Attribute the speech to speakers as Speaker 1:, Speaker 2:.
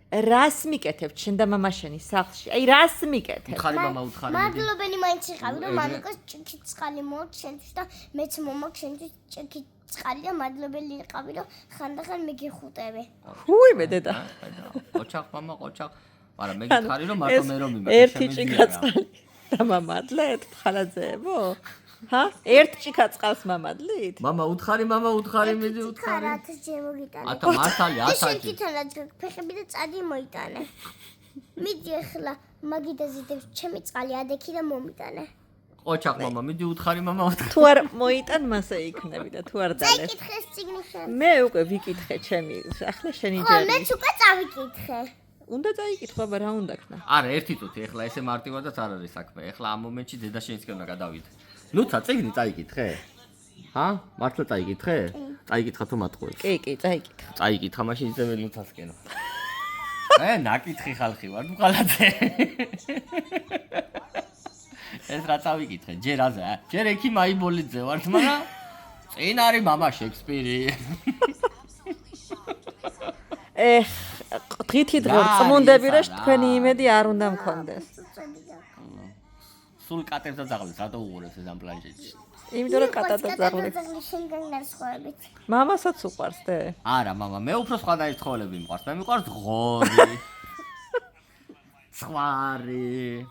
Speaker 1: რას მიკეთებ შენ და მამა შენი სახლში? აი რას მიკეთებ?
Speaker 2: უთხარი მამა უთხარი.
Speaker 3: მადლობენი მაინც იყავი რომ მამიკოს ჭიქით წყალი მოვთ შენთვის და მეც მომაკ შენთვის ჭიქით წყალი და მადლობელი იყავი რომ ხანდახან მიგიხუტები.
Speaker 1: უი მე დედა.
Speaker 2: ყოჩახ მამა ყოჩახ. მაგრამ მე გითხარი რომ მარტო მე რომ იმედი
Speaker 1: ერთი ჭიქა წყალი და მამადლეთ ხალაძეებო? ჰა? ერთ ჭიქა წყალს მამადლით?
Speaker 2: მამა უთხარი მიდი უთხარი.
Speaker 3: არათ შემოგიტანე.
Speaker 2: ათა მართალი
Speaker 3: შენ
Speaker 2: ასაჭი.
Speaker 3: თვითონაც ფეხები და წადი მოიტანე. მიდი ახლა მაგიდაზიდებს ჩემი წყალი ადექი და მომიტანე.
Speaker 2: ყოჩახ მამა მიდი უთხარი მამა უთხარი.
Speaker 1: თუ არ მოიტან მასე იქნები და თუ არ დალეს.
Speaker 3: წაიკითხეს წიგნი შენ.
Speaker 1: მე უკვე ვიკითხე ჩემი ახლა შენი
Speaker 3: ხო,
Speaker 1: ჯერი.
Speaker 3: მეც უკვე წავიკითხე.
Speaker 1: უნდა წაიკითხო, აბა რა უნდა ქნა?
Speaker 2: არა ერთი წუთი ეხლა ესე მარტივადაც არ არის საქმე. ეხლა ამ მომენტში დედა შენისკენ უნდა გადავიდე. ნუცა წიგნი წაიკითხე? ჰა? მართლა წაიკითხე? წაიკითხა თუ მათყუებს?
Speaker 1: კი, წაიკითხე.
Speaker 2: წაიკითხა მაშინ იწევე ნუცასკენ. ნაკითხი ხალხი ვარ ხალაძე. ეს რა წავიკითხე? ჯერ აზე, ჯერ ექი მაიბოლიძე ვარ, მაგრამ წინ არის მამა შექსპირი.
Speaker 1: დღითი დღე წმუნდები რომ თქვენი იმედი არ უნდა მქონდეს.
Speaker 2: სულ კატებს და ძაღლებს რატო უყურებს ეს ამ პლანშეტში?
Speaker 1: იმიტომ რომ კატა და ძაღლი.
Speaker 3: შენგან განსხვავებით.
Speaker 1: მამასაც უყვარს დე.
Speaker 2: არა, მამა, მე უფრო სხვადასხვა ცხოველები მიყვარს. მე მიყვარს ღორი. ცხვარი.